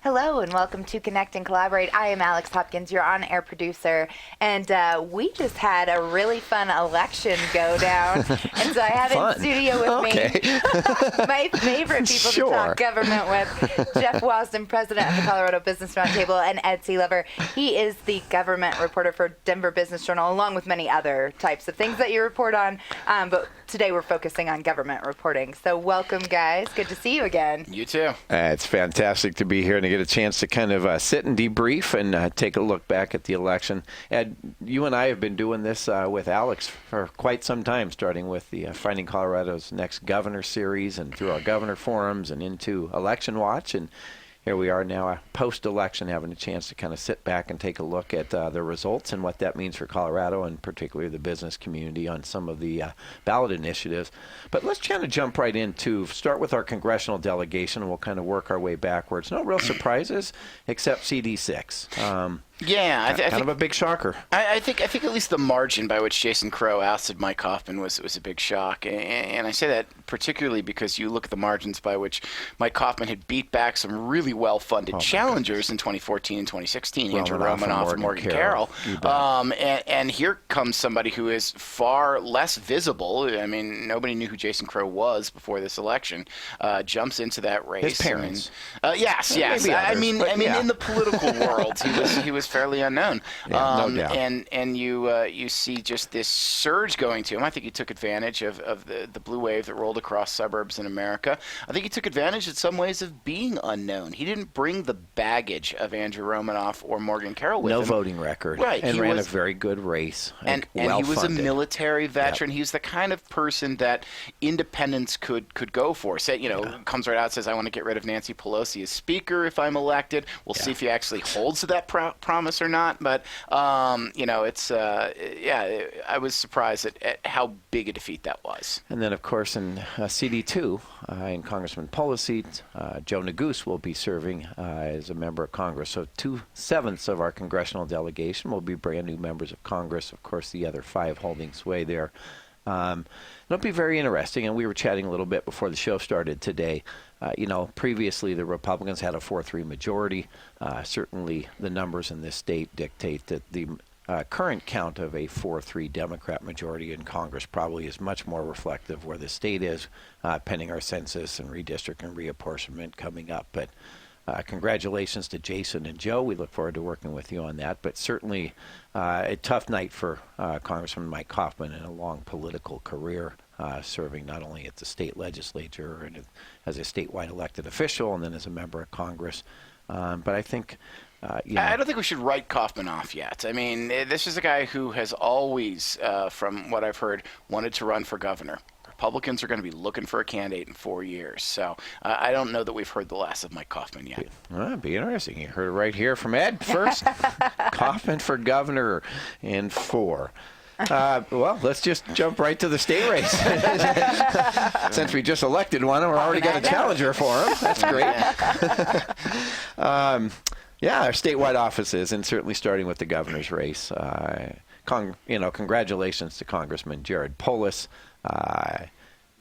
Hello and welcome to Connect and Collaborate. I am Alex Hopkins, your on-air producer, and we just had a really fun election go down, and so I have in studio with me my favorite people to talk government with, Jeff Wasden, president of the Colorado Business Roundtable, and Ed Sealover. He is the government reporter for Denver Business Journal, along with many other types of things that you report on, but today we're focusing on government reporting. So welcome, guys. Good to see you again. You too. It's fantastic to be here and to get a chance to kind of sit and debrief and take a look back at the election. Ed, you and I have been doing this with Alex for quite some time, starting with the Finding Colorado's Next Governor series and through our governor forums and into Election Watch. And here we are now, post-election, having a chance to kind of sit back and take a look at the results and what that means for Colorado and particularly the business community on some of the ballot initiatives. But let's kind of jump right into, start with our congressional delegation, and we'll kind of work our way backwards. No real surprises except CD6. Yeah, I think a big shocker. I think at least the margin by which Jason Crow ousted Mike Coffman was a big shock, and I say that particularly because you look at the margins by which Mike Coffman had beat back some really well-funded challengers in 2014 and 2016, Andrew Romanoff and Morgan Carroll. And here comes somebody who is far less visible. I mean, nobody knew who Jason Crow was before this election. Jumps into that race. His parents. Yes. I mean, in the political world, he was fairly unknown. No doubt. And you see just this surge going to him. I think he took advantage of the blue wave that rolled across suburbs in America. I think he took advantage in some ways of being unknown. He didn't bring the baggage of Andrew Romanoff or Morgan Carroll with him. No voting record. Right. And ran a very good race. And he was a military veteran. Yep. He was the kind of person that independents could go for. Comes right out and says, I want to get rid of Nancy Pelosi as speaker if I'm elected. We'll see if he actually holds to that promise or not. But, I was surprised at how big a defeat that was. And then, of course, in CD2, in Congressman Polis' seat, Joe Neguse will be serving as a member of Congress. So 2/7 of our congressional delegation will be brand new members of Congress. Of course, the other 5 holding sway there. It'll be very interesting, and we were chatting a little bit before the show started today. Previously the Republicans had a 4-3 majority. Certainly the numbers in this state dictate that the current count of a 4-3 Democrat majority in Congress probably is much more reflective where the state is, pending our census and redistricting and reapportionment coming up. But congratulations to Jason and Joe. We look forward to working with you on that. But certainly a tough night for Congressman Mike Coffman in a long political career, serving not only at the state legislature and as a statewide elected official and then as a member of Congress. But I think... I don't think we should write Coffman off yet. I mean, this is a guy who has always, from what I've heard, wanted to run for governor. Republicans are going to be looking for a candidate in 4 years. So I don't know that we've heard the last of Mike Coffman yet. It'd be interesting. You heard it right here from Ed first. Coffman for governor in 4. Well, let's just jump right to the state race. Since we just elected one, we're already got a challenger for him. That's great. Our statewide offices, and certainly starting with the governor's race. Congratulations to Congressman Jared Polis.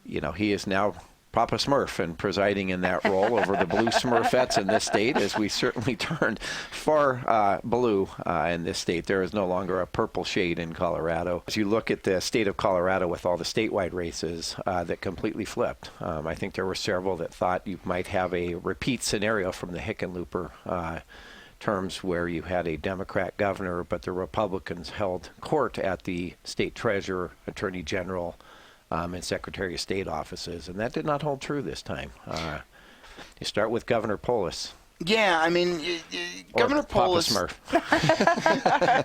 He is now Papa Smurf and presiding in that role over the blue Smurfettes in this state, as we certainly turned far blue in this state. There is no longer a purple shade in Colorado. As you look at the state of Colorado with all the statewide races that completely flipped, I think there were several that thought you might have a repeat scenario from the Hickenlooper terms where you had a Democrat governor, but the Republicans held court at the state treasurer, attorney general, and Secretary of State offices, and that did not hold true this time. You start with Governor Polis. Yeah, I mean, Governor Polis, Smurf.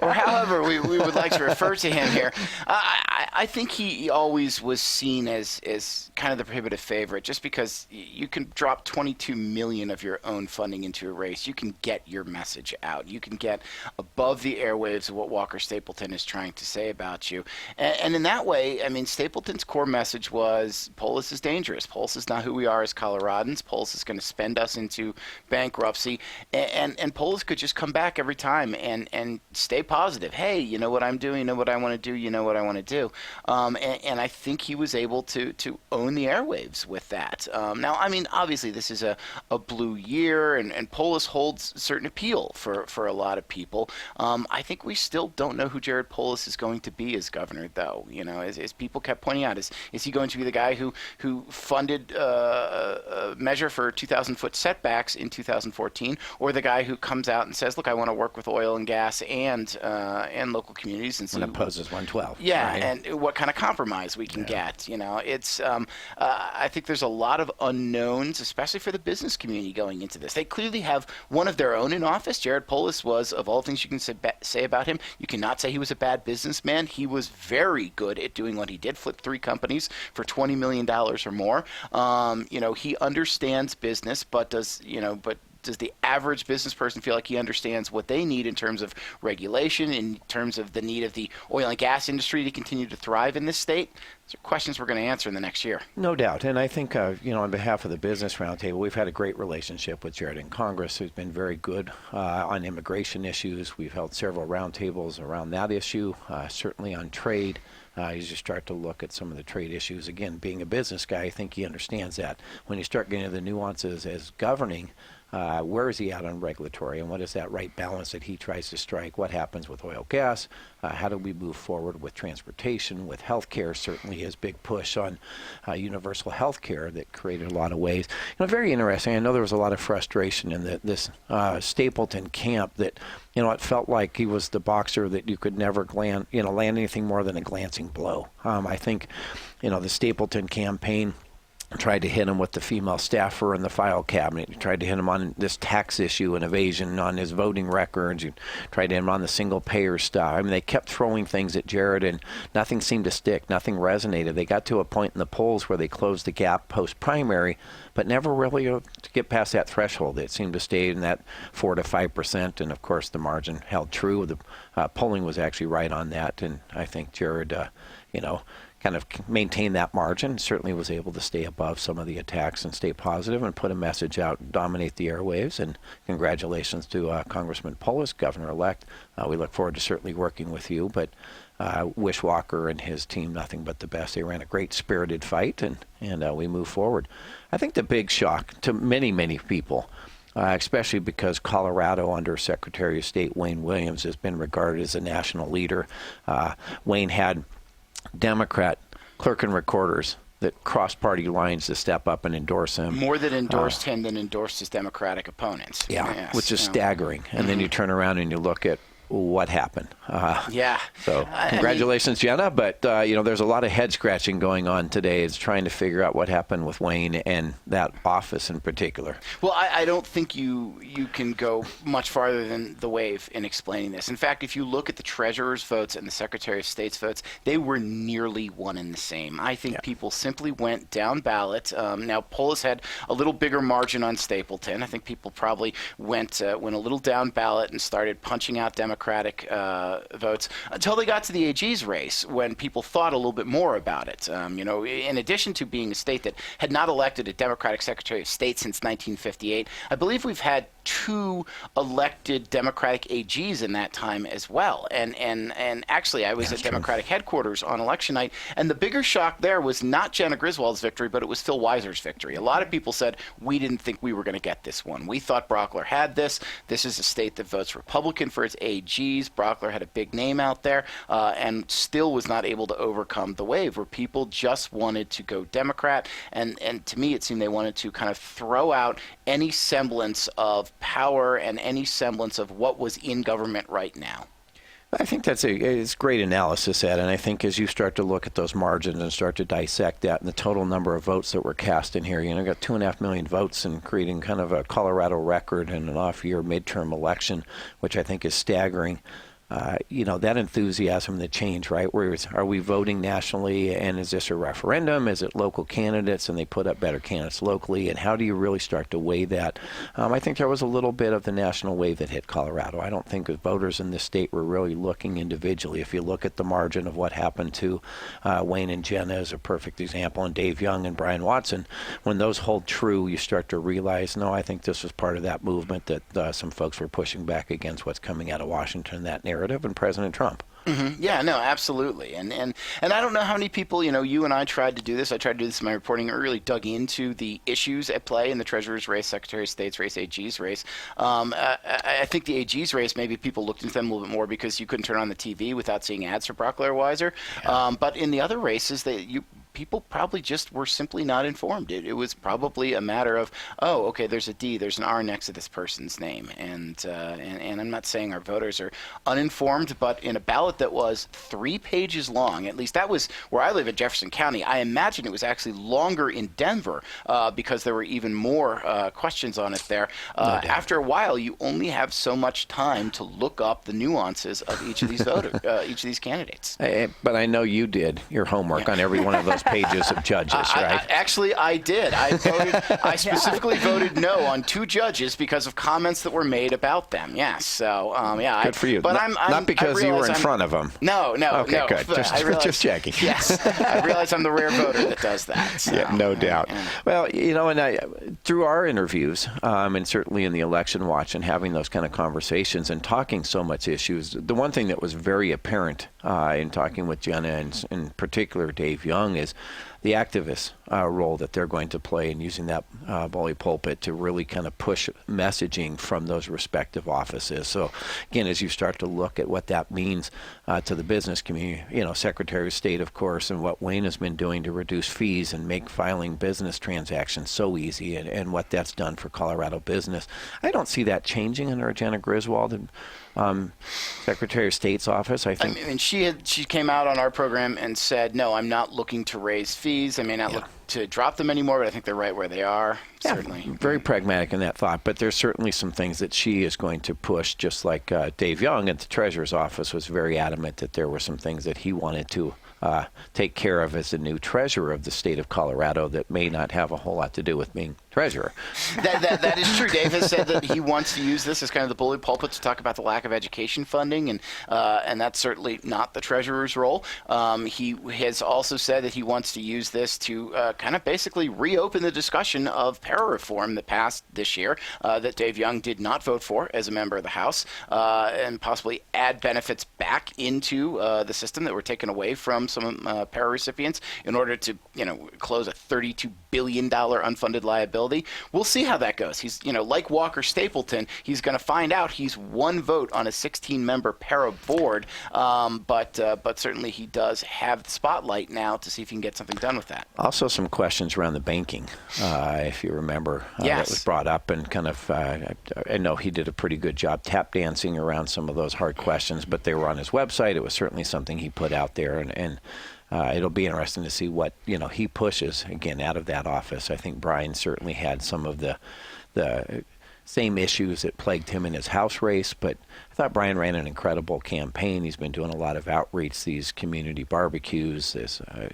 or however we would like to refer to him here, I think he always was seen as kind of the prohibitive favorite, just because you can drop $22 million of your own funding into a race. You can get your message out. You can get above the airwaves of what Walker Stapleton is trying to say about you. And in that way, I mean, Stapleton's core message was Polis is dangerous. Polis is not who we are as Coloradans. Polis is going to spend us into bankruptcy. bankruptcy, and Polis could just come back every time and stay positive. Hey, you know what I'm doing, you know what I want to do, you know what I want to do. And I think he was able to own the airwaves with that. Now, I mean, obviously this is a blue year, and Polis holds certain appeal for a lot of people. I think we still don't know who Jared Polis is going to be as governor, though. You know, as people kept pointing out, is he going to be the guy who funded a measure for 2,000-foot setbacks in 2014, or the guy who comes out and says, look, I want to work with oil and gas and local communities and see and opposes 112. Yeah, right? And what kind of compromise we can get. You know, it's I think there's a lot of unknowns, especially for the business community going into this. They clearly have one of their own in office. Jared Polis was, of all things you can say about him, you cannot say he was a bad businessman. He was very good at doing what he did, flip 3 companies for $20 million or more. You know, he understands business, but does the average business person feel like he understands what they need in terms of regulation, in terms of the need of the oil and gas industry to continue to thrive in this state? These are questions we're going to answer in the next year. No doubt. And I think, on behalf of the Business Roundtable, we've had a great relationship with Jared in Congress, who's been very good on immigration issues. We've held several roundtables around that issue, certainly on trade. As you start to look at some of the trade issues, again, being a business guy, I think he understands that. When you start getting into the nuances as governing, where is he at on regulatory, and what is that right balance that he tries to strike? What happens with oil, gas? How do we move forward with transportation, with healthcare? Certainly his big push on universal healthcare that created a lot of waves. Very interesting. I know there was a lot of frustration in this Stapleton camp that, it felt like he was the boxer that you could never land anything more than a glancing blow. I think, the Stapleton campaign tried to hit him with the female staffer in the file cabinet. You tried to hit him on this tax issue and evasion on his voting records. You tried to hit him on the single payer stuff. I mean, they kept throwing things at Jared, and nothing seemed to stick. Nothing resonated. They got to a point in the polls where they closed the gap post-primary, but never really to get past that threshold. It seemed to stay in that 4 to 5%, and of course the margin held true. The polling was actually right on that, and I think Jared, kind of maintain that margin, certainly was able to stay above some of the attacks and stay positive and put a message out, dominate the airwaves. And congratulations to Congressman Polis, Governor-elect. We look forward to certainly working with you, but wish Walker and his team nothing but the best. They ran a great spirited fight, and we move forward. I think the big shock to many, many people, especially because Colorado under Secretary of State Wayne Williams has been regarded as a national leader. Wayne had Democrat clerk and recorders that crossed party lines to step up and endorse him. More that endorsed him than endorsed his Democratic opponents. Yeah, yes, which is staggering. And then you turn around and you look at what happened. Yeah. So congratulations, Jenna. But, there's a lot of head scratching going on today. It's trying to figure out what happened with Wayne and that office in particular. Well, I don't think you can go much farther than the wave in explaining this. In fact, if you look at the treasurer's votes and the Secretary of State's votes, they were nearly one and the same. I think people simply went down ballot. Now, Polis had a little bigger margin on Stapleton. I think people probably went a little down ballot and started punching out Democratic votes until they got to the AG's race, when people thought a little bit more about it. In addition to being a state that had not elected a Democratic Secretary of State since 1958, I believe we've had 2 elected Democratic AGs in that time as well. And actually, I was at Democratic headquarters on election night, and the bigger shock there was not Jenna Griswold's victory, but it was Phil Weiser's victory. A lot of people said, we didn't think we were going to get this one. We thought Brockler had this. This is a state that votes Republican for its AGs. Brockler had a big name out there, and still was not able to overcome the wave where people just wanted to go Democrat. And to me, it seemed they wanted to kind of throw out any semblance of power and any semblance of what was in government right now. I think it's great analysis, Ed, and I think as you start to look at those margins and start to dissect that and the total number of votes that were cast in here, got 2.5 million votes and creating kind of a Colorado record in an off-year midterm election, which I think is staggering. that enthusiasm, the change, right? Are we voting nationally, and is this a referendum? Is it local candidates, and they put up better candidates locally? And how do you really start to weigh that? I think there was a little bit of the national wave that hit Colorado. I don't think voters in this state were really looking individually. If you look at the margin of what happened to Wayne and Jenna as a perfect example, and Dave Young and Brian Watson, when those hold true, you start to realize, no, I think this was part of that movement that some folks were pushing back against what's coming out of Washington, that narrative, and President Trump. Mm-hmm. Yeah, no, absolutely. And I don't know how many people, you and I tried to do this. I tried to do this in my reporting. I really dug into the issues at play in the Treasurer's race, Secretary of State's race, AG's race. I think the AG's race, maybe people looked into them a little bit more because you couldn't turn on the TV without seeing ads for Brock Weiser. Yeah. But in the other races, people probably just were simply not informed. It was probably a matter of, oh, okay, there's a D, there's an R next to this person's name. And I'm not saying our voters are uninformed, but in a ballot that was 3 pages long, at least that was where I live in Jefferson County, I imagine it was actually longer in Denver because there were even more questions on it there. After a while, you only have so much time to look up the nuances of each of these each of these candidates. But I know you did your homework on every one of those pages of judges, right? Actually, I did. I specifically voted no on 2 judges because of comments that were made about them. Yes. So, yeah. Good for you. But not because you were in front of them. No. Okay, good. Just checking. Yes. I realize I'm the rare voter that does that. So, yeah, no doubt. Yeah. Well, and through our interviews, and certainly in the election watch and having those kind of conversations and talking so much issues, the one thing that was very apparent in talking with Jenna and in particular Dave Young is the activist role that they're going to play in using that bully pulpit to really kind of push messaging from those respective offices. So again, as you start to look at what that means to the business community, Secretary of State, of course, and what Wayne has been doing to reduce fees and make filing business transactions so easy, and what that's done for Colorado business. I don't see that changing under Jenna Griswold, Secretary of State's office. I think. I mean, she came out on our program and said, no, I'm not looking to raise fees. I may not look to drop them anymore, but I think they're right where they are. Yeah, certainly. Very pragmatic in that thought, but there's certainly some things that she is going to push, just like Dave Young at the Treasurer's office was very adamant that there were some things that he wanted to take care of as the new treasurer of the state of Colorado that may not have a whole lot to do with being treasurer. That is true. Dave has said that he wants to use this as kind of the bully pulpit to talk about the lack of education funding, and that's certainly not the treasurer's role. He has also said that he wants to use this to kind of basically reopen the discussion of para reform that passed this year that Dave Young did not vote for as a member of the House, and possibly add benefits back into the system that were taken away from some para recipients in order to close a $32 billion unfunded liability. We'll see how that goes. He's, like Walker Stapleton, he's going to find out. He's 1 vote on a 16-member para board, but certainly he does have the spotlight now to see if he can get something done with that. Also, some questions around the banking, if you remember, yes. That was brought up, and kind of, I know he did a pretty good job tap dancing around some of those hard questions, but they were on his website. It was certainly something he put out there, and it'll be interesting to see what he pushes again out of that office. I think Brian certainly had some of the same issues that plagued him in his House race, but I thought Brian ran an incredible campaign. He's been doing a lot of outreach, these community barbecues,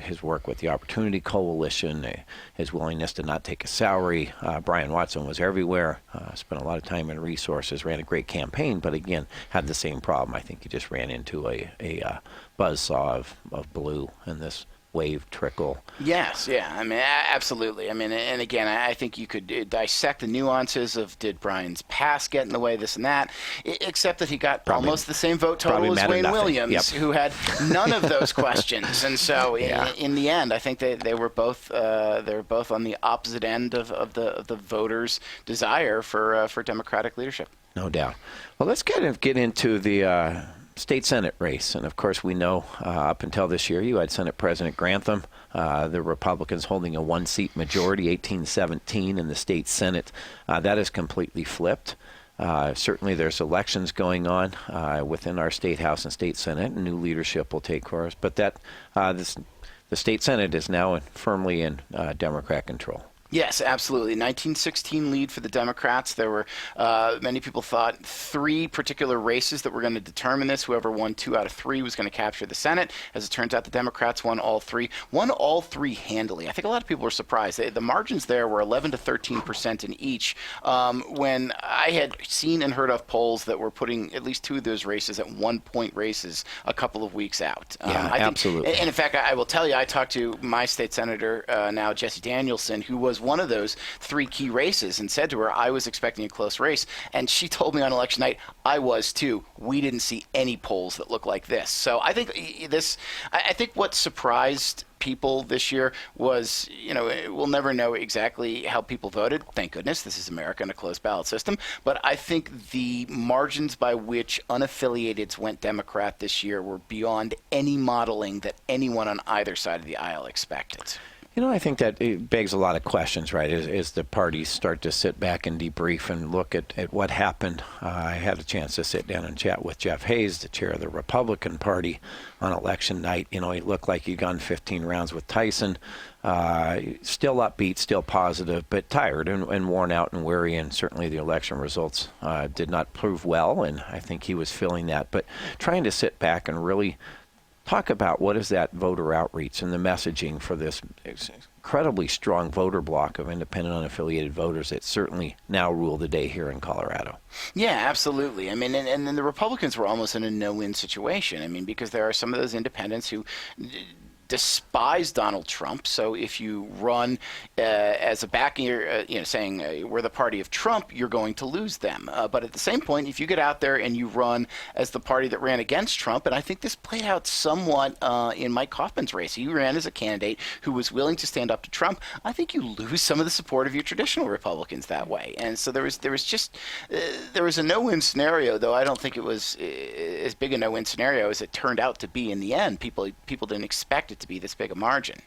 his work with the Opportunity Coalition, his willingness to not take a salary. Brian Watson was everywhere, spent a lot of time and resources, ran a great campaign, but again, had the same problem. I think he just ran into a buzzsaw of blue in this wave trickle. Yes, yeah. I mean, absolutely. I mean, and again, I think you could dissect the nuances of did Brian's past get in the way, this and that, except that he got almost the same vote total as Wayne Williams, who had none of those questions. And so, in the end, I think they were both on the opposite end of the voters' desire for Democratic leadership. No doubt. Well, let's kind of get into the state Senate race. And of course, we know up until this year, you had Senate President Grantham, the Republicans holding a 1-seat majority, 18-17 in the state Senate. That is completely flipped. Certainly there's elections going on within our state House and state Senate, and new leadership will take course. But the state Senate is now firmly in Democrat control. Yes, absolutely. 1916 lead for the Democrats. There were many people thought 3 particular races that were going to determine this. Whoever won 2 out of 3 was going to capture the Senate. As it turns out, the Democrats won all 3 handily. I think a lot of people were surprised. The margins there were 11 to 13% in each. When I had seen and heard of polls that were putting at least 2 of those races at 1-point races a couple of weeks out. Absolutely. And in fact, I will tell you, I talked to my state senator now, Jesse Danielson, who was one of those 3 key races, and said to her, I was expecting a close race. And she told me on election night, I was too. We didn't see any polls that look like this. So I think I think what surprised people this year was, we'll never know exactly how people voted. Thank goodness, this is America and a closed ballot system. But I think the margins by which unaffiliateds went Democrat this year were beyond any modeling that anyone on either side of the aisle expected. I think that it begs a lot of questions, right, as the parties start to sit back and debrief and look at what happened. I had a chance to sit down and chat with Jeff Hayes, the chair of the Republican Party, on election night. He looked like he'd gone 15 rounds with Tyson. Still upbeat, still positive, but tired and worn out and weary, and certainly the election results did not prove well, and I think he was feeling that. But trying to sit back and really talk about what is that voter outreach and the messaging for this incredibly strong voter bloc of independent unaffiliated voters that certainly now rule the day here in Colorado. Yeah, absolutely. I mean, and then the Republicans were almost in a no-win situation. I mean, because there are some of those independents who despise Donald Trump. So if you run as a backer, saying we're the party of Trump, you're going to lose them. But at the same point, if you get out there and you run as the party that ran against Trump, and I think this played out somewhat in Mike Coffman's race. He ran as a candidate who was willing to stand up to Trump. I think you lose some of the support of your traditional Republicans that way. And so there was a no-win scenario, though I don't think it was as big a no-win scenario as it turned out to be in the end. People didn't expect it to be this big a margin.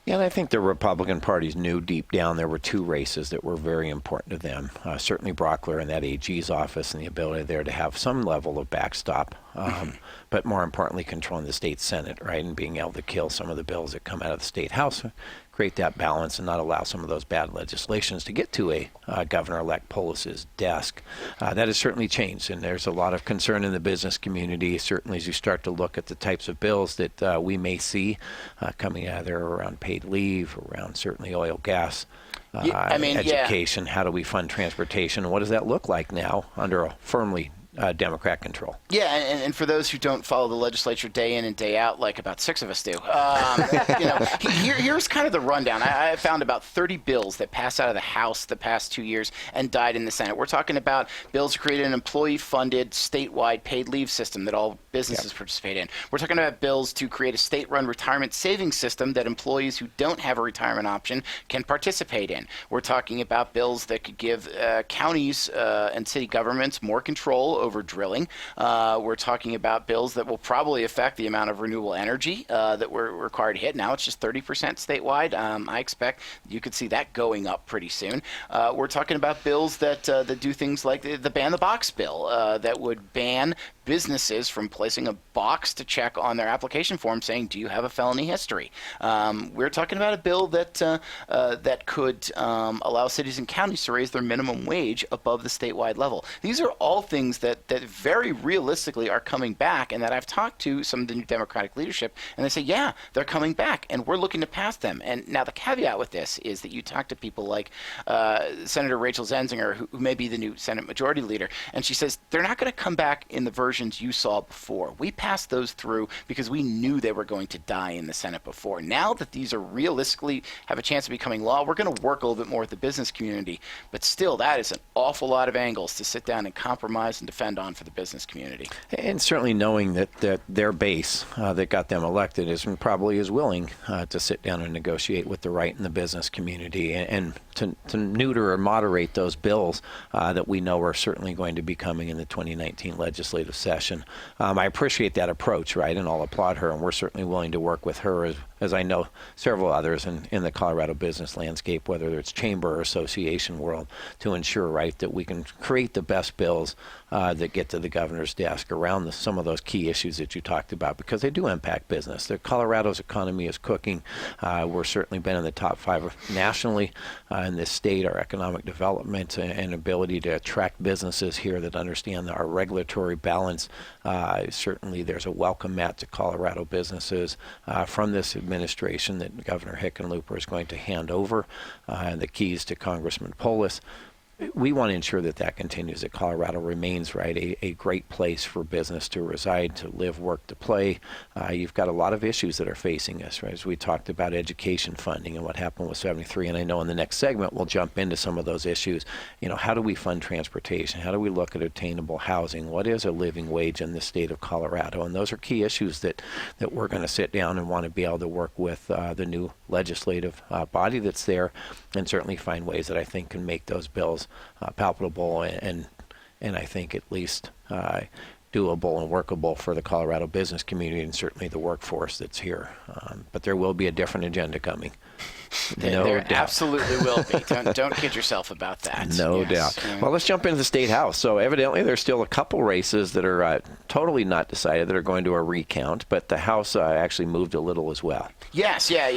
Yeah, and I think the Republican parties knew deep down there were 2 races that were very important to them. Certainly Brockler and that AG's office and the ability there to have some level of backstop, but more importantly controlling the state Senate, right, and being able to kill some of the bills that come out of the state House, create that balance and not allow some of those bad legislations to get to a Governor-elect Polis's desk. That has certainly changed, and there's a lot of concern in the business community, certainly as you start to look at the types of bills that we may see coming out of there around paid leave, around certainly oil, gas, education. How do we fund transportation? What does that look like now under a firmly Democrat control? Yeah, and for those who don't follow the legislature day in and day out, like about 6 of us do, here's kind of the rundown. I found about 30 bills that passed out of the House the past 2 years and died in the Senate. We're talking about bills to create an employee-funded statewide paid leave system that all businesses participate in. We're talking about bills to create a state-run retirement savings system that employees who don't have a retirement option can participate in. We're talking about bills that could give counties and city governments more control over drilling. We're talking about bills that will probably affect the amount of renewable energy that we're required to hit. Now it's just 30% statewide. I expect you could see that going up pretty soon. We're talking about bills that do things like the ban the box bill that would ban businesses from placing a box to check on their application form saying, do you have a felony history? We're talking about a bill that could allow cities and counties to raise their minimum wage above the statewide level. These are all things that very realistically are coming back, and that I've talked to some of the new Democratic leadership, and they say, yeah, they're coming back, and we're looking to pass them. And now the caveat with this is that you talk to people like Senator Rachel Zenzinger, who may be the new Senate Majority Leader, and she says, they're not going to come back in the versions you saw before. We passed those through because we knew they were going to die in the Senate before. Now that these are realistically have a chance of becoming law, we're going to work a little bit more with the business community. But still, that is an awful lot of angles to sit down and compromise and defend on for the business community. And certainly knowing that their base that got them elected is probably as willing to sit down and negotiate with the right and the business community and to neuter or moderate those bills that we know are certainly going to be coming in the 2019 legislative session. I appreciate that approach, right, and I'll applaud her, and we're certainly willing to work with her as I know several others in the Colorado business landscape, whether it's chamber or association world, to ensure, right, that we can create the best bills that get to the governor's desk around some of those key issues that you talked about, because they do impact business. Colorado's economy is cooking. We're certainly been in the top 5 nationally in this state. Our economic development and ability to attract businesses here that understand our regulatory balance. Certainly there's a welcome mat to Colorado businesses from this administration that Governor Hickenlooper is going to hand over the keys to Congressman Polis. We want to ensure that continues, that Colorado remains, right, a great place for business to reside, to live, work, to play. You've got a lot of issues that are facing us, right, as we talked about education funding and what happened with 73, and I know in the next segment we'll jump into some of those issues. How do we fund transportation? How do we look at attainable housing? What is a living wage in the state of Colorado? And those are key issues that we're going to sit down and want to be able to work with the new legislative body that's there, and certainly find ways that I think can make those bills palpable and I think at least doable and workable for the Colorado business community and certainly the workforce that's here. But there will be a different agenda coming. There absolutely will be. Don't kid yourself about that. No doubt. Well, let's jump into the State House. So evidently there's still a couple races that are totally not decided that are going to a recount, but the House actually moved a little as well. Yes, yeah.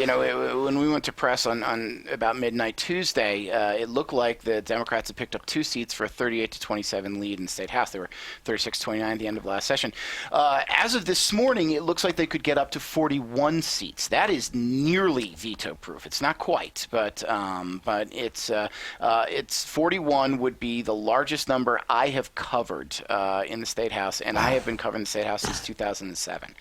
When we went to press on about midnight Tuesday, it looked like the Democrats had picked up 2 seats for a 38-27 lead in the State House. They were 36-29 at the end of last session. As of this morning, it looks like they could get up to 41 seats. That is nearly veto-proof. It's not quite, but it's 41 would be the largest number I have covered in the State House, and I have been covering the State House since 2007.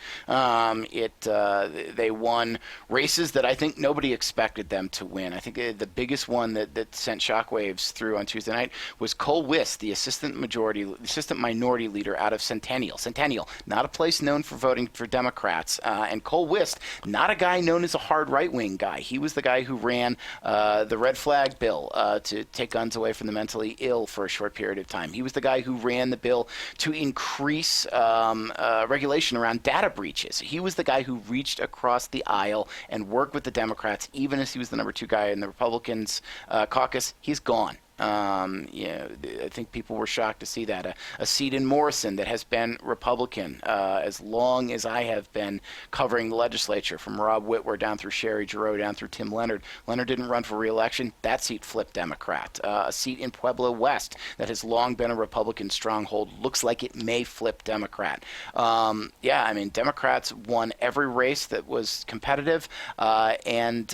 They won races that I think nobody expected them to win. I think the biggest one that sent shockwaves through on Tuesday night was Cole Wist, the assistant minority leader out of Centennial. Centennial, not a place known for voting for Democrats, and Cole Wist, not a guy known as a hard right-wing guy. He was the guy who ran the red flag bill to take guns away from the mentally ill for a short period of time. He was the guy who ran the bill to increase regulation around data breaches. He was the guy who reached across the aisle and worked with the Democrats, even as he was the number 2 guy in the Republicans caucus. He's gone. I think people were shocked to see that. A seat in Morrison that has been Republican as long as I have been covering the legislature, from Rob Whitwer down through Sherry Giroux down through Tim Leonard. Leonard didn't run for re-election. That seat flipped Democrat. A seat in Pueblo West that has long been a Republican stronghold looks like it may flip Democrat. Democrats won every race that was competitive and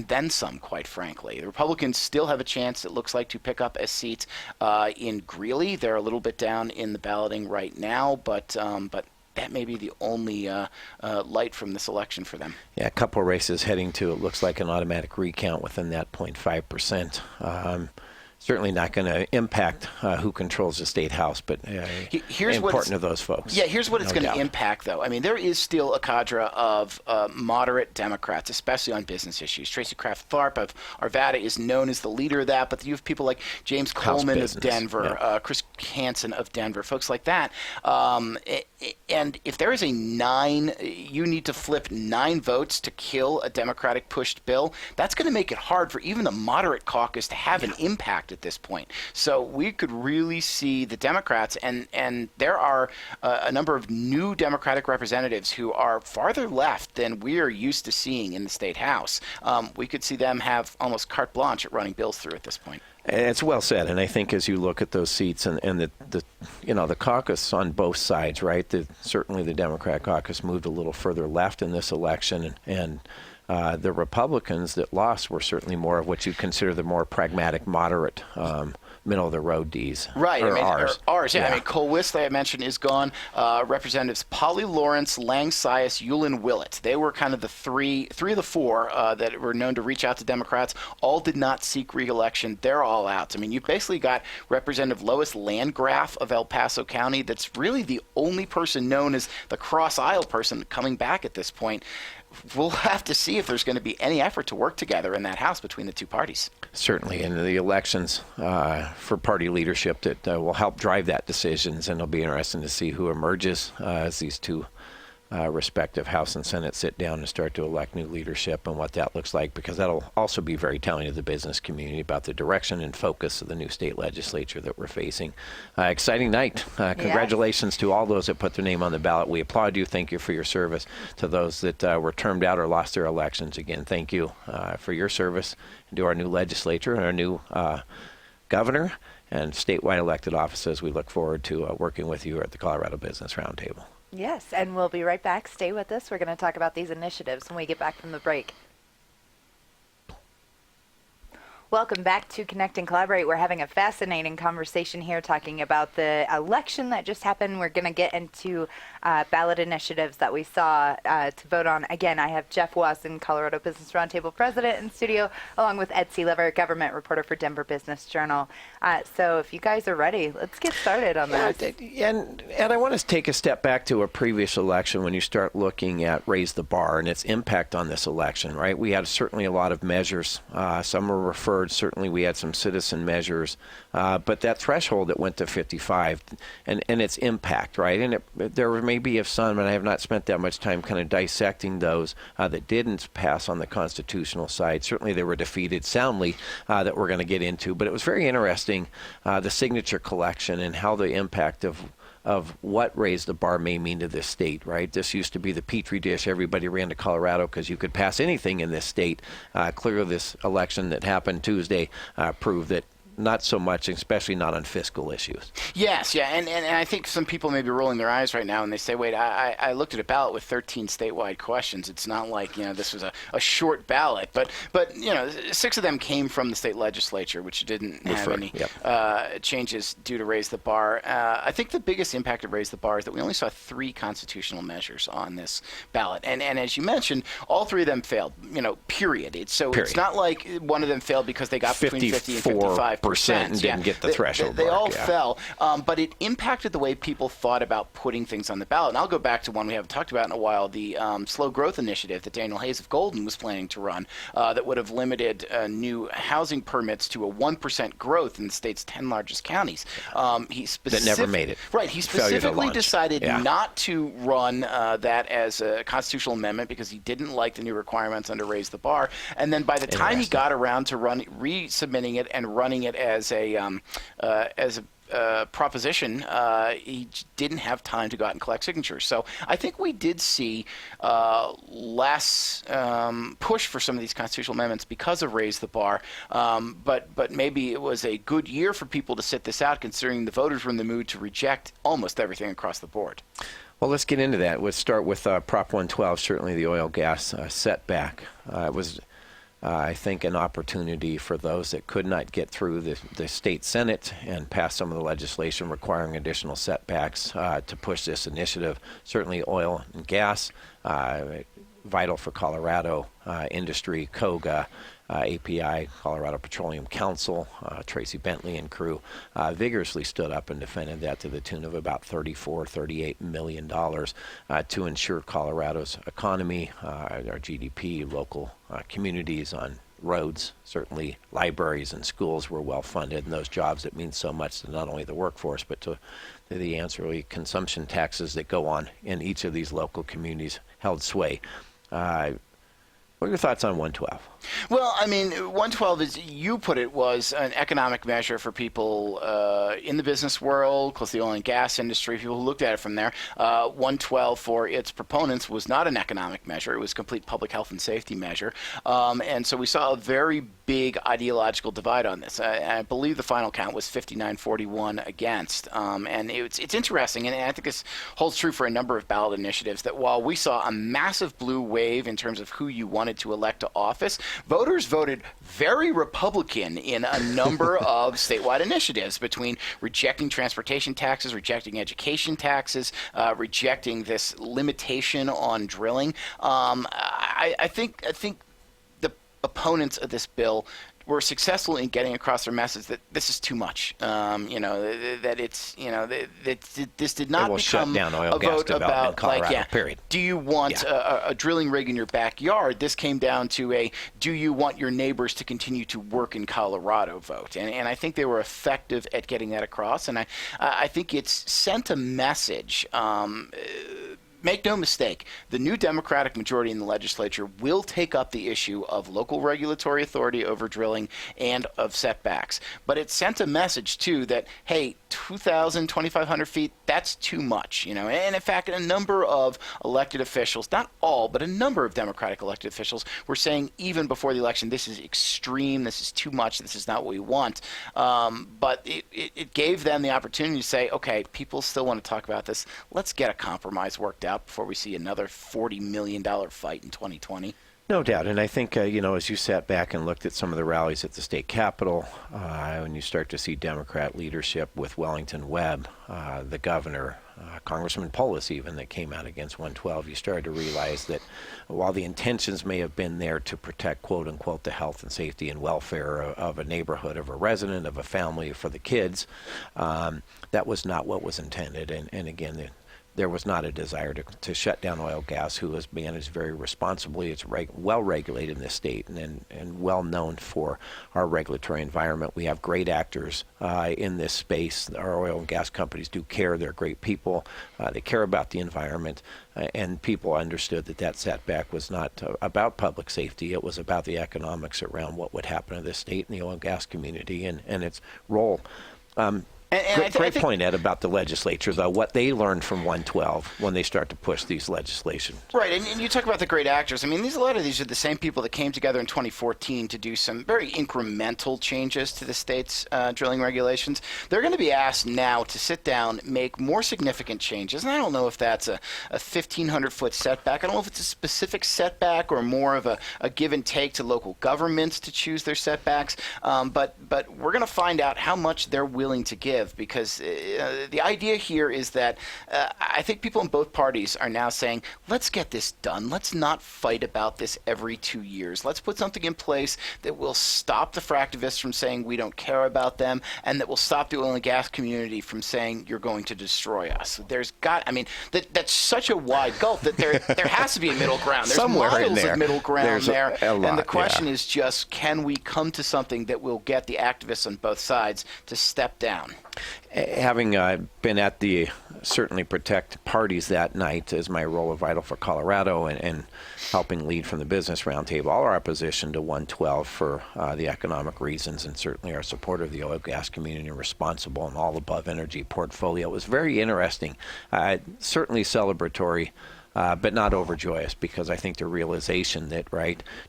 then some, quite frankly. The Republicans still have a chance, it looks like, to pick up a seat in Greeley. They're a little bit down in the balloting right now, but that may be the only light from this election for them. Yeah, a couple of races heading to, it looks like, an automatic recount within that 0.5%. Certainly not going to impact who controls the State House, but important to those folks. Yeah, here's what it's going to impact, though. I mean, there is still a cadre of moderate Democrats, especially on business issues. Tracy Kraft Tharp of Arvada is known as the leader of that, but you have people like James Coleman of Denver, Chris Hansen of Denver, folks like that. And if there is a 9, you need to flip 9 votes to kill a Democratic-pushed bill, that's going to make it hard for even the moderate caucus to have an impact at this point. So we could really see the Democrats, and there are a number of new Democratic representatives who are farther left than we are used to seeing in the State House. We could see them have almost carte blanche at running bills through at this point. It's well said, and I think as you look at those seats and the caucus on both sides, right? Certainly the Democrat caucus moved a little further left in this election, and the Republicans that lost were certainly more of what you'd consider the more pragmatic, moderate, middle-of-the-road Ds. Right. Ours. Yeah. I mean, Cole Wist, I mentioned, is gone. Representatives Polly Lawrence, Lang Sias, Yulin Willett. They were kind of the three of the 4 that were known to reach out to Democrats. All did not seek re-election. They're all out. I mean, you've basically got Representative Lois Landgraf of El Paso County. That's really the only person known as the cross-aisle person coming back at this point. We'll have to see if there's going to be any effort to work together in that House between the two parties. Certainly, and the elections for party leadership that will help drive that decisions, and it'll be interesting to see who emerges as these two respective House and Senate sit down and start to elect new leadership and what that looks like, because that'll also be very telling to the business community about the direction and focus of the new state legislature that we're facing. Exciting night. Congratulations to all those that put their name on the ballot. We applaud you. Thank you for your service. To those that were termed out or lost their elections, again, thank you for your service to our new legislature and our new governor and statewide elected offices. We look forward to working with you at the Colorado Business Roundtable. Yes, and we'll be right back. Stay with us. We're going to talk about these initiatives when we get back from the break. Welcome back to Connect and Collaborate. We're having a fascinating conversation here talking about the election that just happened. We're going to get into ballot initiatives that we saw to vote on. Again, I have Jeff Wasden, Colorado Business Roundtable President, in studio, along with Ed Sealover, government reporter for Denver Business Journal. So if you guys are ready, let's get started on this. And I want to take a step back to a previous election when you start looking at Raise the Bar and its impact on this election, right? We had certainly a lot of measures. Some were referred. Certainly we had some citizen measures, but that threshold that went to 55 and its impact, right? And there may be some, and I have not spent that much time kind of dissecting those that didn't pass on the constitutional side. Certainly they were defeated soundly that we're going to get into, but it was very interesting, the signature collection and how the impact of what Raise the Bar may mean to this state, right? This used to be the petri dish. Everybody ran to Colorado because you could pass anything in this state. Clearly, this election that happened Tuesday proved that not so much, especially not on fiscal issues. Yes, yeah, and I think some people may be rolling their eyes right now and they say, wait, I looked at a ballot with 13 statewide questions. It's not like, this was a short ballot, but 6 of them came from the state legislature, which didn't have any changes due to Raise the Bar. I think the biggest impact of Raise the Bar is that we only saw 3 constitutional measures on this ballot, and as you mentioned, all 3 of them failed, period. It's not like one of them failed because they got between 50 and 55%. And didn't get the threshold. They all fell, but it impacted the way people thought about putting things on the ballot. And I'll go back to one we haven't talked about in a while, the slow growth initiative that Daniel Hayes of Golden was planning to run that would have limited new housing permits to a 1% growth in the state's 10 largest counties. That never made it. Right. He specifically decided not to run that as a constitutional amendment because he didn't like the new requirements under Raise the Bar. And then by the time he got around to resubmitting it and running it as a proposition, he didn't have time to go out and collect signatures. So I think we did see less push for some of these constitutional amendments because of Raise the Bar. But maybe it was a good year for people to sit this out, considering the voters were in the mood to reject almost everything across the board. Well, let's get into that. Let's start with Prop 112, certainly the oil gas setback. It was I think an opportunity for those that could not get through the state Senate and pass some of the legislation requiring additional setbacks to push this initiative. Certainly oil and gas, vital for Colorado industry, COGA, API, Colorado Petroleum Council, Tracy Bentley and crew vigorously stood up and defended that to the tune of about $38 million to ensure Colorado's economy, our GDP, local communities on roads, certainly libraries and schools were well funded, and those jobs that mean so much to not only the workforce but to the ancillary consumption taxes that go on in each of these local communities held sway. What are your thoughts on 112? Well, I mean, 112, as you put it, was an economic measure for people in the business world, close to the oil and gas industry, people who looked at it from there. 112 for its proponents was not an economic measure. It was a complete public health and safety measure. And so we saw a very big ideological divide on this. I believe the final count was 59-41 against. And it's interesting, and I think this holds true for a number of ballot initiatives, that while we saw a massive blue wave in terms of who you wanted to elect to office, voters voted very Republican in a number of statewide initiatives, between rejecting transportation taxes, rejecting education taxes, rejecting this limitation on drilling. I think the opponents of this bill were successful in getting across their message that this is too much. That it's, that this did not become a vote about, Colorado, period. Do you want a drilling rig in your backyard? This came down to a, do you want your neighbors to continue to work in Colorado vote? And I think they were effective at getting that across. And I think it's sent a message, Make no mistake, the new Democratic majority in the legislature will take up the issue of local regulatory authority over drilling and of setbacks. But it sent a message, too, that, hey, 2,000, 2,500 feet, that's too much, And in fact, a number of elected officials, not all, but a number of Democratic elected officials were saying even before the election, this is extreme, this is too much, this is not what we want. But it gave them the opportunity to say, okay, people still want to talk about this. Let's get a compromise worked out before we see another $40 million fight in 2020. No doubt. And I think, as you sat back and looked at some of the rallies at the state capitol, when you start to see Democrat leadership with Wellington Webb, the governor, Congressman Polis even, that came out against 112, you started to realize that while the intentions may have been there to protect, quote unquote, the health and safety and welfare of a neighborhood, of a resident, of a family, for the kids, that was not what was intended. And again, there was not a desire to shut down oil gas, who is managed very responsibly. It's well regulated in this state and well known for our regulatory environment. We have great actors in this space. Our oil and gas companies do care. They're great people. They care about the environment. And people understood that setback was not about public safety. It was about the economics around what would happen to this state and the oil and gas community and its role. Great point, Ed, about the legislature, though, what they learned from 112 when they start to push these legislation. Right, and you talk about the great actors. I mean, a lot of these are the same people that came together in 2014 to do some very incremental changes to the state's drilling regulations. They're going to be asked now to sit down, make more significant changes. And I don't know if that's a 1,500-foot setback. I don't know if it's a specific setback or more of a give and take to local governments to choose their setbacks. But we're going to find out how much they're willing to give. Because the idea here is that I think people in both parties are now saying, let's get this done. Let's not fight about this every 2 years. Let's put something in place that will stop the fractivists from saying we don't care about them, and that will stop the oil and gas community from saying you're going to destroy us. That's such a wide gulf that there has to be a middle ground. There's somewhere miles in there. of middle ground there. A lot, and the question is just, can we come to something that will get the activists on both sides to step down? Having been at the certainly protect parties that night as my role of Vital for Colorado and helping lead from the Business Roundtable, all our opposition to 112 for the economic reasons, and certainly our support of the oil and gas community and responsible and all above energy portfolio, was very interesting, certainly celebratory. But not overjoyous, because I think the realization that,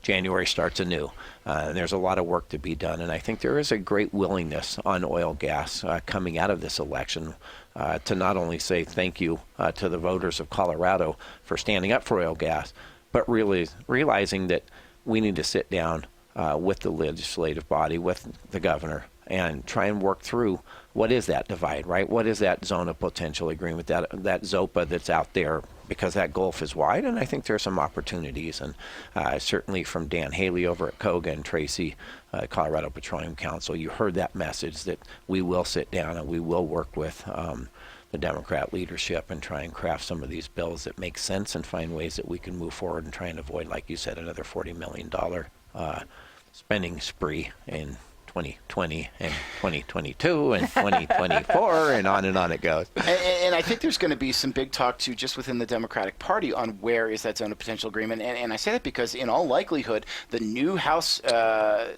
January starts anew, and there's a lot of work to be done. And I think there is a great willingness on oil gas coming out of this election to not only say thank you to the voters of Colorado for standing up for oil gas, but really realizing that we need to sit down with the legislative body, with the governor, and try and work through what is that divide, What is that zone of potential agreement, that ZOPA that's out there, because that gulf is wide, and I think there are some opportunities. And certainly from Dan Haley over at COGA and Tracy, Colorado Petroleum Council, you heard that message that we will sit down and we will work with the Democrat leadership and try and craft some of these bills that make sense and find ways that we can move forward and try and avoid, like you said, another $40 million spending spree in 2020 and 2022 and 2024 and on it goes. And I think there's going to be some big talk too just within the Democratic Party on where is that zone of potential agreement. And I say that because in all likelihood the new House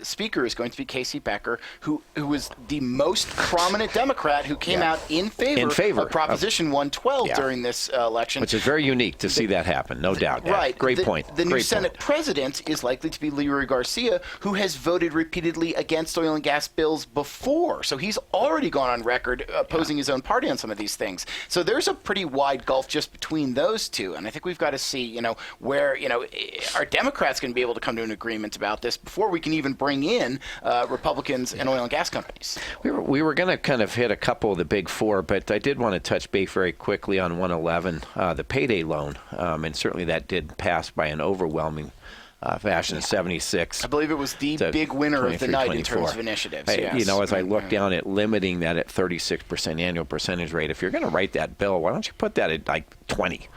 Speaker is going to be Casey Becker, who was the most prominent Democrat who came out in favor of Proposition 112 during this election. Which is very unique to see that happen, no doubt. Right. Great point. The new Senate President is likely to be Leroy Garcia, who has voted repeatedly against oil and gas bills before. So he's already gone on record opposing his own party on some of these things. So there's a pretty wide gulf just between those two. And I think we've got to see, where, are Democrats going to be able to come to an agreement about this before we can even bring in Republicans and oil and gas companies? We were going to kind of hit a couple of the big four, but I did want to touch base very quickly on 111, the Payday loan. And certainly that did pass by an overwhelming fashion, 76. I believe it was the big winner of the night in terms of initiatives. Yes. As I look down at limiting that at 36% annual percentage rate, if you're going to write that bill, why don't you put that at like 20?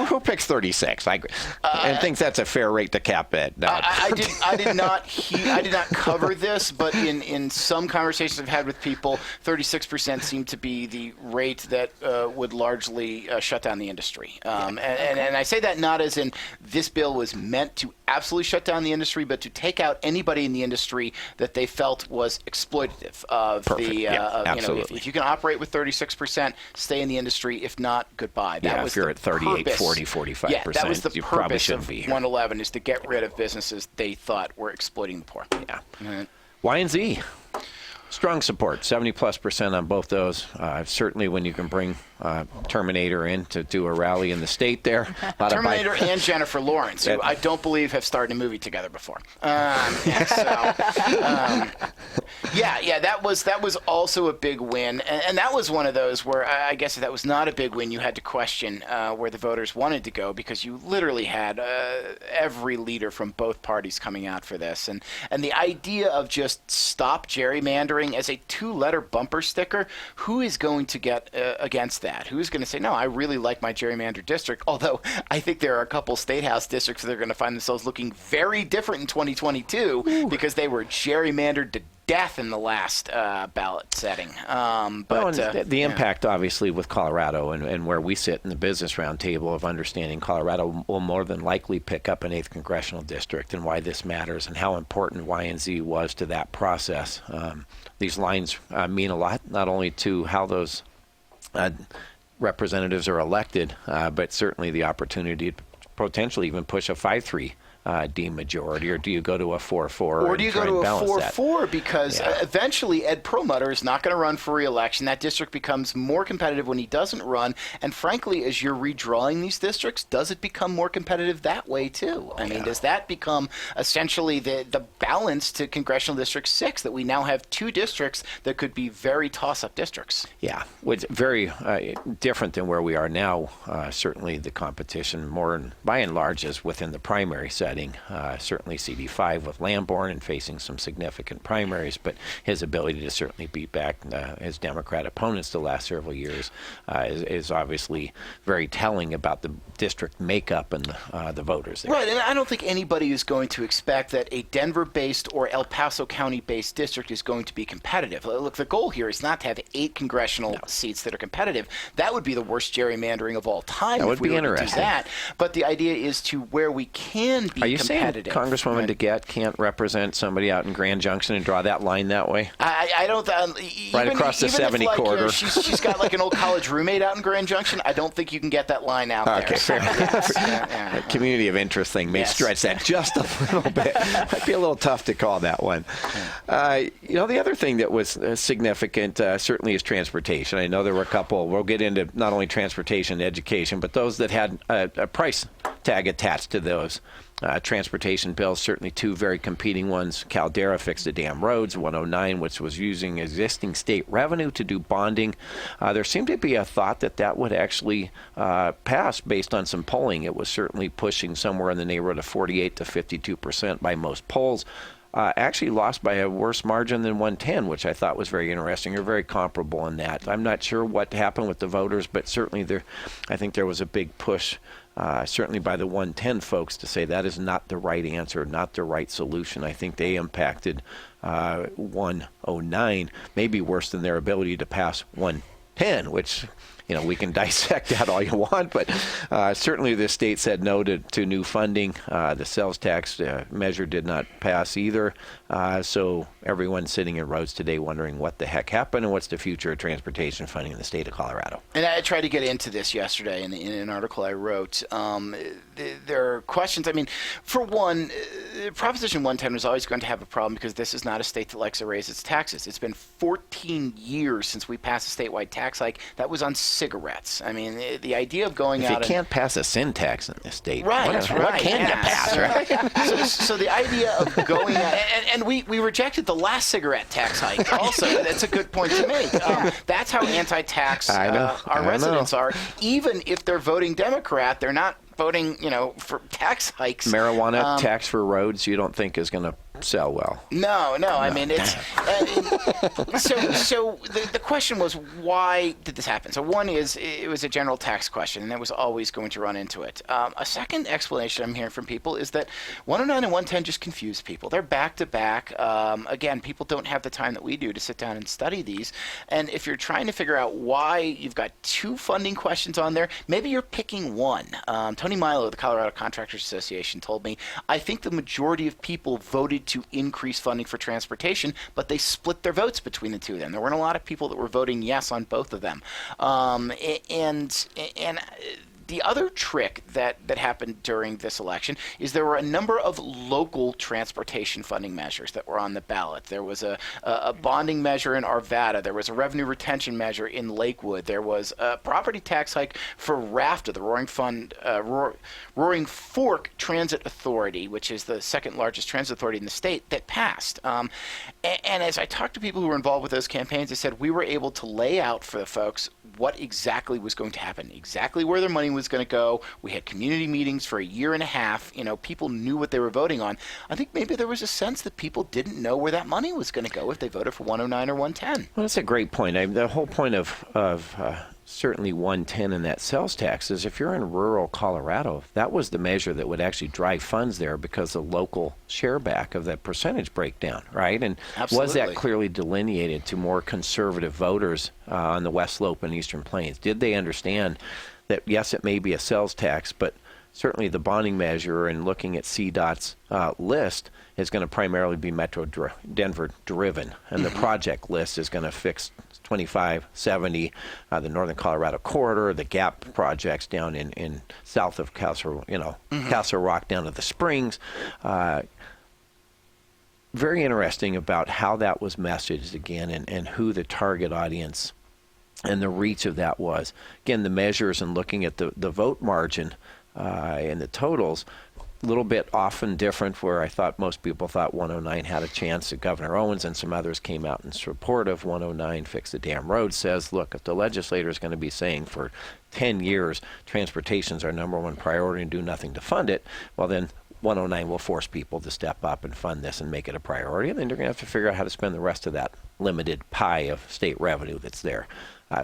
Who picks 36? And thinks that's a fair rate to cap it. I did not cover this, but in some conversations I've had with people, 36% seemed to be the rate that would largely shut down the industry. And I say that not as in this bill was meant to absolutely shut down the industry, but to take out anybody in the industry that they felt was exploitative of absolutely. If you can operate with 36%, stay in the industry. If not, goodbye. That was if you're at 38, purpose. 40, 45%, yeah, that was the you probably purpose shouldn't of be here. 111 is to get rid of businesses they thought were exploiting the poor. Yeah. Mm-hmm. Y and Z. Strong support, 70+% on both those. Certainly when you can bring Terminator in to do a rally in the state there. Terminator and Jennifer Lawrence, who I don't believe have starred in a movie together before. That was also a big win. And that was one of those where I guess if that was not a big win, you had to question where the voters wanted to go, because you literally had every leader from both parties coming out for this. And the idea of just stop gerrymandering as a 2-letter bumper sticker, who is going to get against that? Who's going to say, no, I really like my gerrymandered district? Although I think there are a couple state house districts that are going to find themselves looking very different in 2022 because they were gerrymandered to death in the last ballot setting. The impact, obviously, with Colorado and where we sit in the Business Roundtable of understanding Colorado will more than likely pick up an 8th Congressional District, and why this matters and how important Y and Z was to that process. These lines mean a lot, not only to how those representatives are elected, but certainly the opportunity to potentially even push a 5-3 deemed majority, or do you go to a 4-4? Or do you go to a 4-4 because eventually Ed Perlmutter is not going to run for re-election. That district becomes more competitive when he doesn't run. And frankly, as you're redrawing these districts, does it become more competitive that way too? I mean, does that become essentially the balance to Congressional District 6, that we now have 2 districts that could be very toss-up districts? Yeah, it's very different than where we are now. Certainly the competition by and large is within the primary setting. Certainly CD5 with Lamborn and facing some significant primaries, but his ability to certainly beat back his Democrat opponents the last several years is obviously very telling about the district makeup and the voters there. Right, and I don't think anybody is going to expect that a Denver-based or El Paso County-based district is going to be competitive. Look, the goal here is not to have 8 congressional seats that are competitive. That would be the worst gerrymandering of all time. That would be interesting. Do that. But the idea is to where we can be Are you competitive. saying Congresswoman DeGette can't represent somebody out in Grand Junction and draw that line that way? I don't. Right across the 70 corridor. She's got like an old college roommate out in Grand Junction. I don't think you can get that line out there. Okay, fair enough. Community of interest thing may stretch that just a little bit. Might be a little tough to call that one. The other thing that was significant certainly is transportation. I know there were a couple. We'll get into not only transportation and education, but those that had a price tag attached to those. Transportation bills, certainly 2 very competing ones. Caldera fixed the damn roads, 109, which was using existing state revenue to do bonding. There seemed to be a thought that would actually pass based on some polling. It was certainly pushing somewhere in the neighborhood of 48 to 52% by most polls. Actually lost by a worse margin than 110, which I thought was very interesting, or very comparable in that. I'm not sure what happened with the voters, but certainly I think there was a big push certainly by the 110 folks to say that is not the right answer, not the right solution. I think they impacted 109, maybe worse than their ability to pass 110, which we can dissect that all you want, but certainly the state said no to new funding. The sales tax measure did not pass either. So everyone's sitting in roads today wondering what the heck happened and what's the future of transportation funding in the state of Colorado. And I tried to get into this yesterday in an article I wrote. There are questions. I mean, for one, Proposition 110 is always going to have a problem because this is not a state that likes to raise its taxes. It's been 14 years since we passed a statewide tax hike. That was on cigarettes. I mean, the idea of going out... If you can't pass a sin tax in this state, right, what can you pass, right? So the idea of going out... And we rejected the last cigarette tax hike also. That's a good point to make. That's how anti-tax our residents are. Even if they're voting Democrat, they're not voting, for tax hikes. Marijuana tax for roads, you don't think is going to sell well? No. I mean, it's so the question was, why did this happen? So one is it was a general tax question, and it was always going to run into it. A second explanation I'm hearing from people is that 109 and 110 just confuse people. They're back to back. Again, people don't have the time that we do to sit down and study these. And if you're trying to figure out why you've got two funding questions on there, maybe you're picking one. Tony Milo of the Colorado Contractors Association told me, I think the majority of people voted to increase funding for transportation, but they split their votes between the two of them. There weren't a lot of people that were voting yes on both of them. And the other trick that happened during this election is there were a number of local transportation funding measures that were on the ballot. There was a bonding measure in Arvada. There was a revenue retention measure in Lakewood. There was a property tax hike for RAFTA, the Roaring Fork Transit Authority, which is the second largest transit authority in the state, that passed. And as I talked to people who were involved with those campaigns, they said we were able to lay out for the folks what exactly was going to happen, exactly where their money was going to go. We had community meetings for a year and a half. People knew what they were voting on. I think maybe there was a sense that people didn't know where that money was going to go if they voted for 109 or 110. Well, that's a great point. The whole point of certainly 110 in that sales tax is if you're in rural Colorado, that was the measure that would actually drive funds there because the local share back of that percentage breakdown, right? And Absolutely. Was that clearly delineated to more conservative voters on the West Slope and Eastern Plains? Did they understand that, yes, it may be a sales tax, but certainly the bonding measure and looking at CDOT's list is going to primarily be Metro Denver driven, and the project list is going to fix 25, 70, the Northern Colorado Corridor, the GAP projects down in south of Castle Rock down to the Springs. Very interesting about how that was messaged again and who the target audience and the reach of that was. Again, the measures and looking at the vote margin and the totals, a little bit often different, where I thought most people thought 109 had a chance. Governor Owens and some others came out in support of 109, Fix the Damn Road, says, look, if the legislator is going to be saying for 10 years transportation's our number one priority and do nothing to fund it, well then 109 will force people to step up and fund this and make it a priority, and then they're going to have to figure out how to spend the rest of that limited pie of state revenue that's there.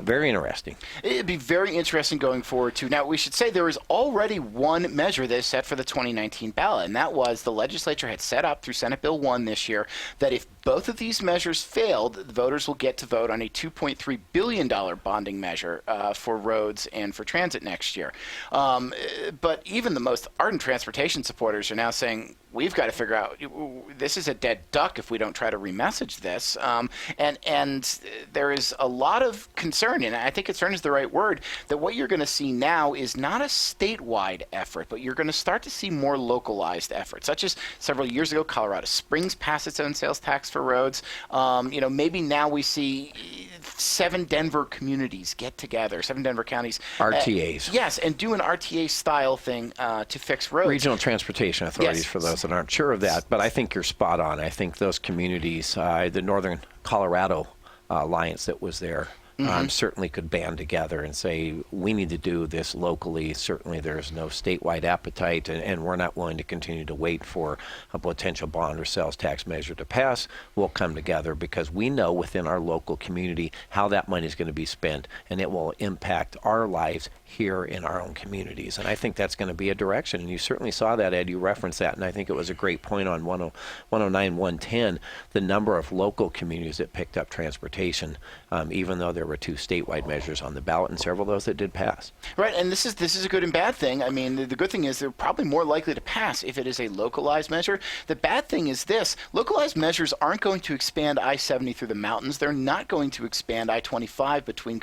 Very interesting. It'd be very interesting going forward, too. Now, we should say there is already one measure that is set for the 2019 ballot, and that was the legislature had set up through Senate Bill 1 this year that if both of these measures failed, the voters will get to vote on a $2.3 billion bonding measure for roads and for transit next year. But even the most ardent transportation supporters are now saying, we've got to figure out, this is a dead duck if we don't try to remessage this. And there is a lot of concern, and I think concern is the right word, that what you're going to see now is not a statewide effort, but you're going to start to see more localized efforts, such as several years ago, Colorado Springs passed its own sales tax for roads. Maybe now we see 7 Denver communities get together, 7 Denver counties. RTAs. Yes, and do an RTA-style thing to fix roads. Regional Transportation Authorities, yes. For those that aren't sure of that. But I think you're spot on. I think those communities, the Northern Colorado Alliance that was there, certainly could band together and say, we need to do this locally. Certainly there's no statewide appetite, and we're not willing to continue to wait for a potential bond or sales tax measure to pass. We'll come together because we know within our local community how that money is going to be spent, and it will impact our lives here in our own communities. And I think that's going to be a direction. And you certainly saw that, Ed. You referenced that, and I think it was a great point on 109, 110, the number of local communities that picked up transportation, even though there were 2 statewide measures on the ballot and several of those that did pass. Right, and this is a good and bad thing. I mean, the good thing is they're probably more likely to pass if it is a localized measure. The bad thing is this: localized measures aren't going to expand I-70 through the mountains. They're not going to expand I-25 between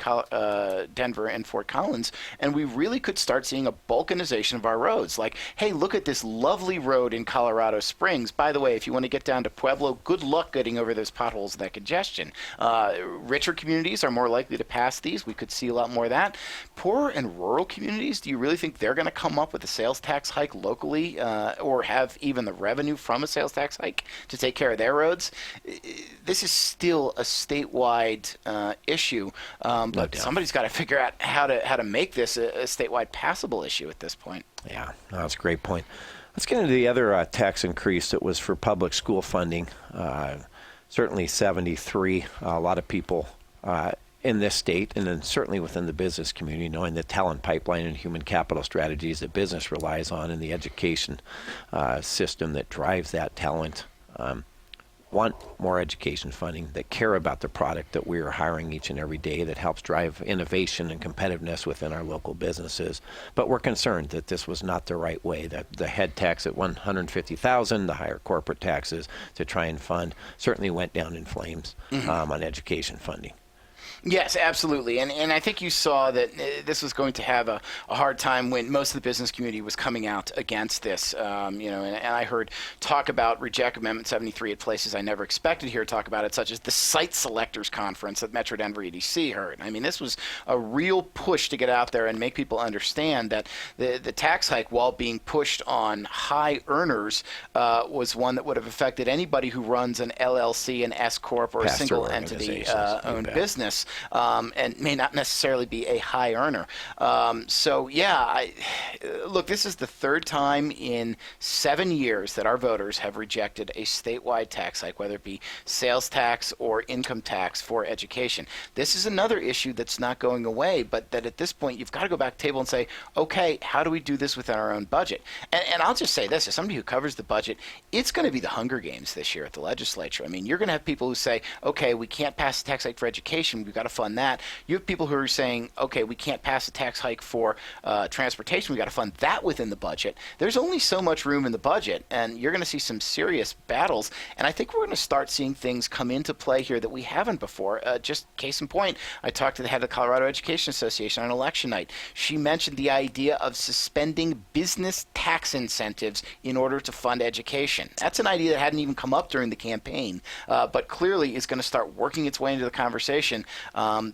Denver and Fort Collins, and we really could start seeing a balkanization of our roads. Like, hey, look at this lovely road in Colorado Springs. By the way, if you want to get down to Pueblo, good luck getting over those potholes and that congestion. Richer communities are more likely to pass these. We could see a lot more of that. Poorer and rural communities, do you really think they're going to come up with a sales tax hike locally or have even the revenue from a sales tax hike to take care of their roads? This is still a statewide issue, but somebody's got to figure out how to make this this a statewide passable issue at this point. Yeah, that's a great point. Let's get into the other tax increase that was for public school funding. Certainly 73, a lot of people in this state, and then certainly within the business community, knowing the talent pipeline and human capital strategies that business relies on, and the education system that drives that talent, want more education funding, that care about the product that we are hiring each and every day, that helps drive innovation and competitiveness within our local businesses. But we're concerned that this was not the right way, that the head tax at $150,000, the higher corporate taxes to try and fund, certainly went down in flames on education funding. Yes, absolutely. And I think you saw that this was going to have a hard time when most of the business community was coming out against this. And I heard talk about Reject Amendment 73 at places I never expected to hear talk about it, such as the Site Selectors Conference that Metro Denver EDC heard. I mean, this was a real push to get out there and make people understand that the tax hike, while being pushed on high earners, was one that would have affected anybody who runs an LLC, an S Corp, or a single entity owned business. And may not necessarily be a high earner. Look, this is the third time in 7 years that our voters have rejected a statewide tax hike, whether it be sales tax or income tax for education. This is another issue that's not going away, but that at this point you've got to go back to the table and say, okay, how do we do this within our own budget? And I'll just say this, as somebody who covers the budget, it's going to be the Hunger Games this year at the legislature. I mean, you're going to have people who say, okay, we can't pass a tax hike for education, we've got to fund that. You have people who are saying, okay, we can't pass a tax hike for transportation, we've got to fund that within the budget. There's only so much room in the budget, and you're going to see some serious battles, and I think we're going to start seeing things come into play here that we haven't before. Just case in point, I talked to the head of the Colorado Education Association on election night. She mentioned the idea of suspending business tax incentives in order to fund education. That's an idea that hadn't even come up during the campaign, but clearly is going to start working its way into the conversation.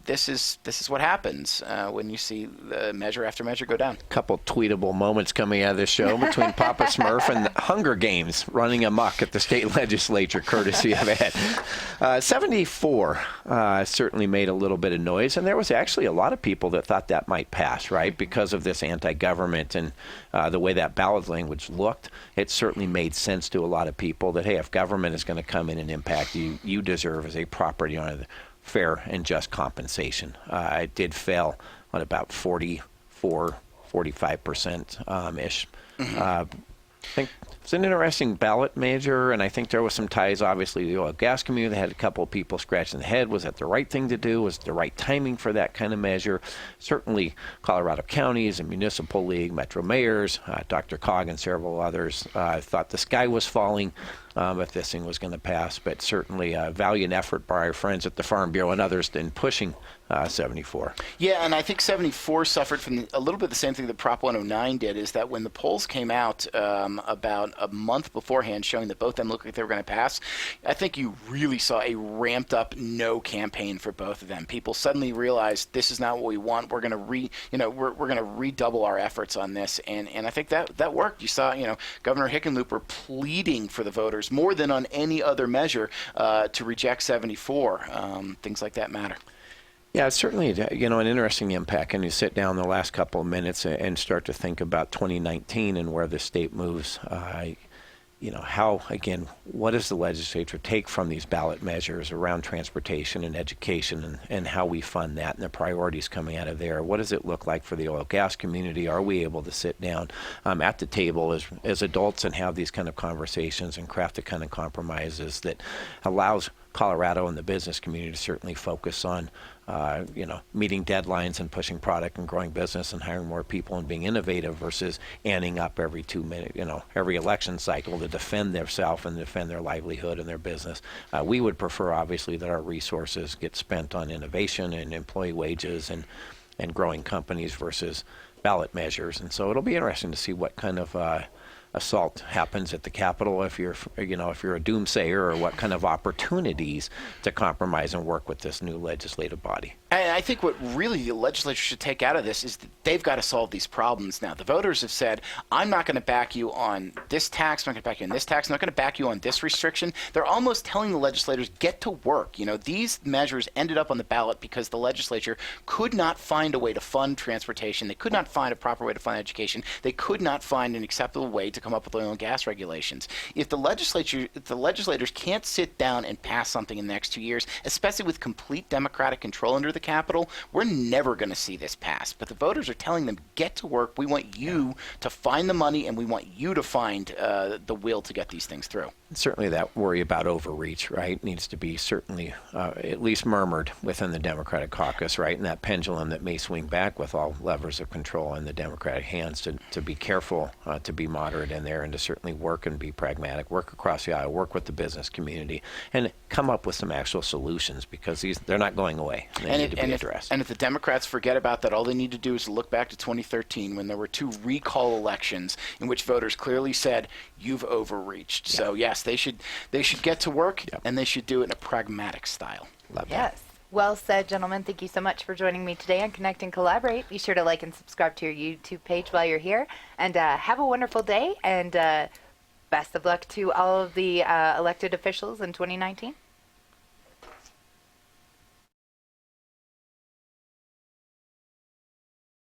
This is what happens when you see the measure after measure go down. A couple tweetable moments coming out of this show between Papa Smurf and the Hunger Games running amok at the state legislature, courtesy of Ed. 74 certainly made a little bit of noise, and there was actually a lot of people that thought that might pass, right, because of this anti-government and the way that ballot language looked. It certainly made sense to a lot of people that, hey, if government is going to come in and impact you, you deserve as a property owner fair and just compensation. It did fail on about 44, 45% ish. I think it's an interesting ballot measure, and I think there was some ties, obviously, to the oil and gas community. They had a couple of people scratching the head. Was that the right thing to do? Was it the right timing for that kind of measure? Certainly, Colorado counties and municipal league, metro mayors, Dr. Cog and several others thought the sky was falling if this thing was going to pass, but certainly a valiant effort by our friends at the Farm Bureau and others in pushing 74. Yeah, and I think 74 suffered from a little bit the same thing that Prop 109 did, is that when the polls came out about a month beforehand showing that both of them looked like they were going to pass, I think you really saw a ramped up no campaign for both of them. People suddenly realized this is not what we want. We're going to we're going to redouble our efforts on this, and I think that worked. You saw, Governor Hickenlooper pleading for the voters more than on any other measure to reject 74. Things like that matter. Yeah, it's certainly, an interesting impact. And you sit down the last couple of minutes and start to think about 2019 and where the state moves. What does the legislature take from these ballot measures around transportation and education and how we fund that and the priorities coming out of there? What does it look like for the oil and gas community? Are we able to sit down at the table as adults and have these kind of conversations and craft the kind of compromises that allows Colorado and the business community to certainly focus on meeting deadlines and pushing product and growing business and hiring more people and being innovative versus anning up every 2 minutes, every election cycle to defend themselves and defend their livelihood and their business. We would prefer, obviously, that our resources get spent on innovation and employee wages and growing companies versus ballot measures. And so it'll be interesting to see what kind of assault happens at the Capitol if you're a doomsayer, or what kind of opportunities to compromise and work with this new legislative body. And I think what really the legislature should take out of this is that they've got to solve these problems now. The voters have said, I'm not going to back you on this tax, I'm not going to back you on this tax, I'm not going to back you on this restriction. They're almost telling the legislators, get to work. These measures ended up on the ballot because the legislature could not find a way to fund transportation. They could not find a proper way to fund education. They could not find an acceptable way to come up with oil and gas regulations. If the legislators can't sit down and pass something in the next 2 years, especially with complete Democratic control under the Capitol, we're never going to see this pass. But the voters are telling them, get to work. We want you to find the money, and we want you to find the will to get these things through. Certainly that worry about overreach, right, needs to be certainly at least murmured within the Democratic caucus, right, and that pendulum that may swing back with all levers of control in the Democratic hands to be careful, to be moderate in there, and to certainly work and be pragmatic, work across the aisle, work with the business community, and come up with some actual solutions, because they're not going away. They need to be addressed. And if the Democrats forget about that, all they need to do is look back to 2013 when there were 2 recall elections in which voters clearly said, you've overreached. Yep. So yes, they should get to work, and they should do it in a pragmatic style. Love that. Yes. Well said, gentlemen. Thank you so much for joining me today on Connect and Collaborate. Be sure to like and subscribe to your YouTube page while you're here. And have a wonderful day. And best of luck to all of the elected officials in 2019.